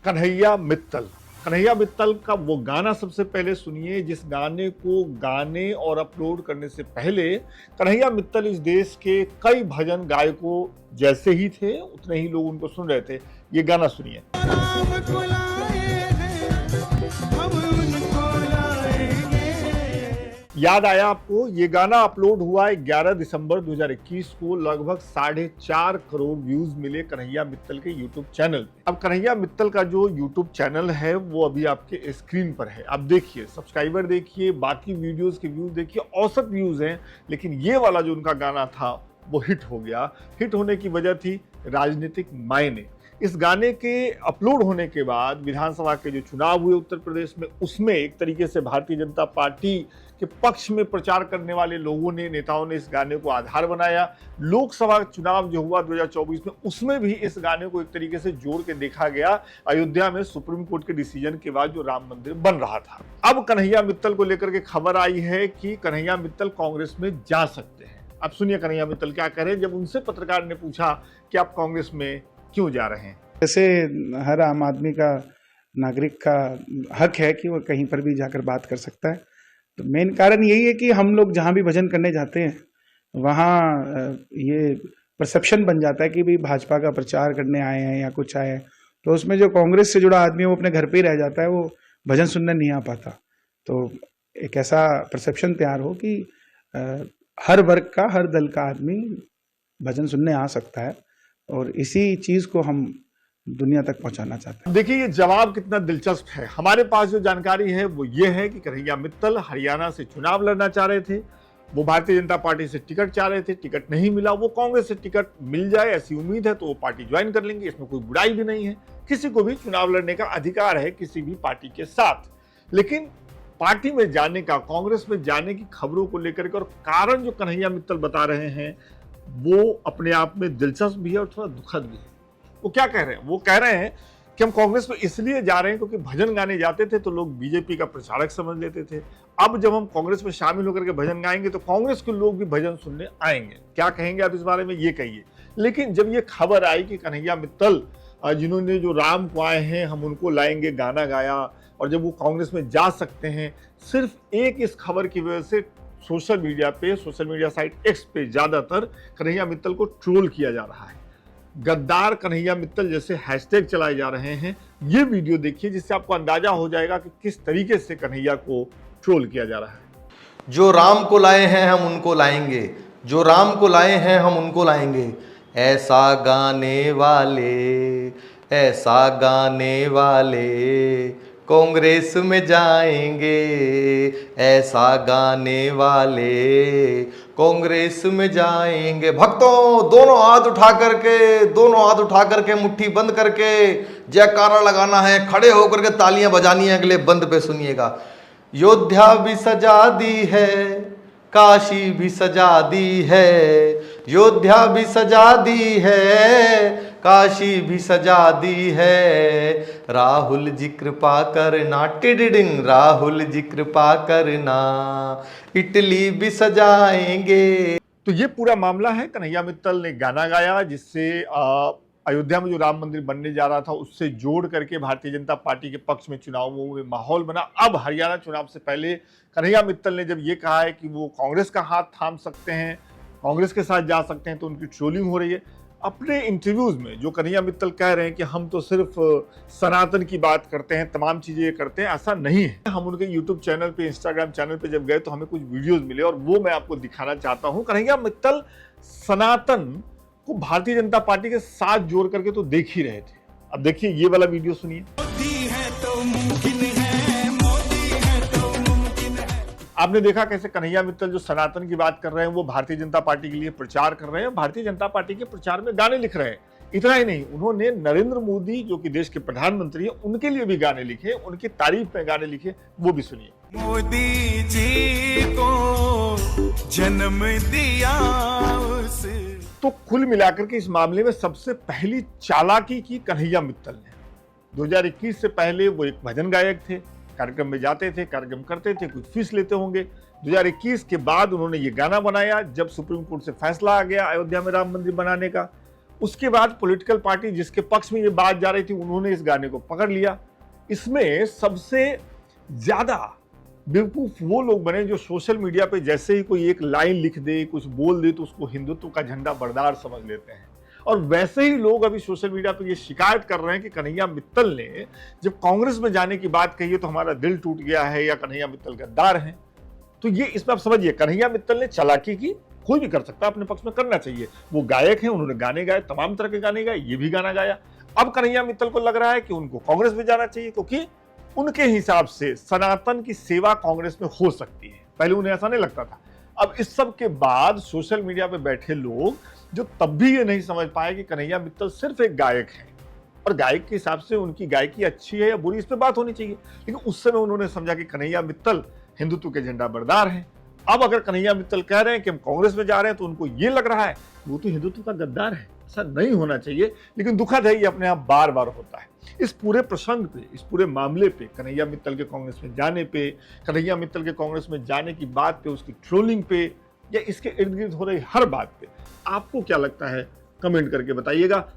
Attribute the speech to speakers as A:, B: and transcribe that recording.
A: कन्हैया मित्तल। कन्हैया मित्तल का वो गाना सबसे पहले सुनिए जिस गाने को गाने और अपलोड करने से पहले कन्हैया मित्तल इस देश के कई भजन गायकों जैसे ही थे, उतने ही लोग उनको सुन रहे थे। ये गाना सुनिए। याद आया आपको? ये गाना अपलोड हुआ 11 दिसंबर 2021 को। लगभग 4.5 करोड़ व्यूज मिले कन्हैया मित्तल के यूट्यूब चैनल पे। अब कन्हैया मित्तल का जो यूट्यूब चैनल है वो अभी आपके स्क्रीन पर है। अब देखिए, सब्सक्राइबर देखिए, बाकी वीडियोस के व्यूज देखिए, औसत व्यूज हैं, लेकिन ये वाला जो उनका गाना था वो हिट हो गया। हिट होने की वजह थी राजनीतिक मायने। इस गाने के अपलोड होने के बाद विधानसभा के जो चुनाव हुए उत्तर प्रदेश में, उसमें एक तरीके से भारतीय जनता पार्टी के पक्ष में प्रचार करने वाले लोगों ने, नेताओं ने इस गाने को आधार बनाया। लोकसभा चुनाव जो हुआ 2024 में, उसमें भी इस गाने को एक तरीके से जोड़ के देखा गया। अयोध्या में सुप्रीम कोर्ट के डिसीजन के बाद जो राम मंदिर बन रहा था। अब कन्हैया मित्तल को लेकर के खबर आई है कि कन्हैया मित्तल कांग्रेस में जा सकते हैं। अब सुनिए कन्हैया मित्तल क्या कह रहे हैं जब उनसे पत्रकार ने पूछा कि आप कांग्रेस में क्यों जा रहे हैं।
B: जैसे हर आम आदमी का, नागरिक का हक है कि वो कहीं पर भी जाकर बात कर सकता है, तो मेन कारण यही है कि हम लोग जहाँ भी भजन करने जाते हैं वहाँ ये परसेप्शन बन जाता है कि भाई भाजपा का प्रचार करने आए हैं या कुछ आए हैं, तो उसमें जो कांग्रेस से जुड़ा आदमी है वो अपने घर पे ही रह जाता है, वो भजन सुनने नहीं आ पाता। तो एक ऐसा परसेप्शन तैयार हो कि हर वर्ग का, हर दल का आदमी भजन सुनने आ सकता है, और इसी चीज को हम दुनिया तक पहुंचाना चाहते हैं।
A: देखिए ये जवाब कितना दिलचस्प है। हमारे पास जो जानकारी है वो ये है कि कन्हैया मित्तल हरियाणा से चुनाव लड़ना चाह रहे थे। वो भारतीय जनता पार्टी से टिकट चाह रहे थे, टिकट नहीं मिला। वो कांग्रेस से टिकट मिल जाए ऐसी उम्मीद है तो वो पार्टी ज्वाइन कर लेंगे। इसमें कोई बुराई भी नहीं है, किसी को भी चुनाव लड़ने का अधिकार है किसी भी पार्टी के साथ। लेकिन पार्टी में जाने का, कांग्रेस में जाने की खबरों को लेकर के और कारण जो कन्हैया मित्तल बता रहे हैं वो अपने आप में दिलचस्प भी है और थोड़ा दुखद भी है। वो क्या कह रहे हैं? वो कह रहे हैं कि हम कांग्रेस में इसलिए जा रहे हैं क्योंकि भजन गाने जाते थे तो लोग बीजेपी का प्रचारक समझ लेते थे। अब जब हम कांग्रेस में शामिल होकर के भजन गाएंगे तो कांग्रेस के लोग भी भजन सुनने आएंगे। क्या कहेंगे आप इस बारे में? ये कहिए। लेकिन जब ये खबर आई कि कन्हैया मित्तल जिन्होंने जो राम को आए हैं हम उनको लाएंगे गाना गाया, और जब वो कांग्रेस में जा सकते हैं, सिर्फ एक इस खबर की वजह से सोशल मीडिया साइट एक्स पे ज्यादातर कन्हैया मित्तल को ट्रोल किया जा रहा है। गद्दार कन्हैया मित्तल जैसे हैशटैग चलाए जा रहे हैं। ये वीडियो देखिए जिससे आपको अंदाजा हो जाएगा कि किस तरीके से कन्हैया को ट्रोल किया जा रहा है।
C: जो राम को लाए हैं हम उनको लाएंगे, जो राम को लाए हैं हम उनको लाएंगे। ऐसा गाने वाले, ऐसा गाने वाले कांग्रेस में जाएंगे, ऐसा गाने वाले कांग्रेस में जाएंगे। भक्तों दोनों हाथ उठा करके मुट्ठी बंद करके जयकारा लगाना है, खड़े होकर के तालियां बजानी है। अगले बंद पे सुनिएगा। अयोध्या भी सजा दी है, काशी भी सजा दी है, अयोध्या भी सजा दी है, काशी भी सजा दी है। राहुल जी कृपा करना, टिडिडिंग, राहुल जी कृपा करना, इटली भी सजाएंगे।
A: तो ये पूरा मामला है। कन्हैया मित्तल ने गाना गाया जिससे अयोध्या में जो राम मंदिर बनने जा रहा था उससे जोड़ करके भारतीय जनता पार्टी के पक्ष में चुनावों में माहौल बना। अब हरियाणा चुनाव से पहले कन्हैया मित्तल ने जब ये कहा है कि वो कांग्रेस का हाथ थाम सकते हैं, कांग्रेस के साथ जा सकते हैं, तो उनकी ट्रोलिंग हो रही है। अपने इंटरव्यूज में जो कन्हैया मित्तल कह रहे हैं कि हम तो सिर्फ सनातन की बात करते हैं, तमाम चीजें करते हैं, ऐसा नहीं है। हम उनके यूट्यूब चैनल पे, इंस्टाग्राम चैनल पे जब गए तो हमें कुछ वीडियोस मिले और वो मैं आपको दिखाना चाहता हूं। कन्हैया मित्तल सनातन को भारतीय जनता पार्टी के साथ जोड़ करके तो देख ही रहे थे। अब देखिए ये वाला वीडियो सुनिए। आपने देखा कैसे कन्हैया मित्तल जो सनातन की बात कर रहे हैं वो भारतीय जनता पार्टी के लिए प्रचार कर रहे हैं, भारतीय जनता पार्टी के प्रचार में गाने लिख रहे हैं। इतना ही नहीं, उन्होंने नरेंद्र मोदी जो कि देश के प्रधानमंत्री हैं उनके लिए भी गाने लिखे, उनकी तारीफ में गाने लिखे। वो भी सुनिए।
D: मोदी जी को जन्म दिया उसे।
A: तो कुल मिलाकर के इस मामले में सबसे पहली चालाकी की कन्हैया मित्तल ने। 2021 से पहले वो एक भजन गायक थे, कार्यक्रम में जाते थे, कार्यक्रम करते थे, कुछ फीस लेते होंगे। 2021 के बाद उन्होंने ये गाना बनाया जब सुप्रीम कोर्ट से फैसला आ गया अयोध्या में राम मंदिर बनाने का। उसके बाद पॉलिटिकल पार्टी जिसके पक्ष में ये बात जा रही थी उन्होंने इस गाने को पकड़ लिया। इसमें सबसे ज्यादा बेवकूफ वो लोग बने जो सोशल मीडिया पे जैसे ही कोई एक लाइन लिख दे, कुछ बोल दे, तो उसको हिंदुत्व का झंडा बरदार समझ लेते हैं। और वैसे ही लोग अभी सोशल मीडिया पे ये शिकायत कर रहे हैं कि कन्हैया मित्तल ने जब कांग्रेस में जाने की बात कही है तो हमारा दिल टूट गया है, या कन्हैया मित्तल गद्दार हैं। तो ये इसमें आप समझिए, कन्हैया मित्तल ने चालाकी की, कोई भी कर सकता है, अपने पक्ष में करना चाहिए। वो गायक हैं, उन्होंने गाने गाए, तमाम तरह के गाने गाए, ये भी गाना गाया। अब कन्हैया मित्तल को लग रहा है कि उनको कांग्रेस में जाना चाहिए, क्योंकि उनके हिसाब से सनातन की सेवा कांग्रेस में हो सकती है। पहले उन्हें ऐसा नहीं लगता था। अब इस सब के बाद सोशल मीडिया पे बैठे लोग जो तब भी ये नहीं समझ पाए कि कन्हैया मित्तल सिर्फ एक गायक है, और गायक के हिसाब से उनकी गायकी अच्छी है या बुरी इस पे बात होनी चाहिए, लेकिन उस समय उन्होंने समझा कि कन्हैया मित्तल हिंदुत्व के झंडा बरदार हैं। अब अगर कन्हैया मित्तल कह रहे हैं कि हम कांग्रेस में जा रहे हैं तो उनको ये लग रहा है वो तो हिंदुत्व का गद्दार है। ऐसा नहीं होना चाहिए, लेकिन दुखद है ये अपने आप बार बार होता है। इस पूरे प्रसंग पे, इस पूरे मामले पे, कन्हैया मित्तल के कांग्रेस में जाने पे, कन्हैया मित्तल के कांग्रेस में जाने की बात पे, उसकी ट्रोलिंग पे, या इसके इर्द गिर्द हो रही हर बात पे आपको क्या लगता है, कमेंट करके बताइएगा।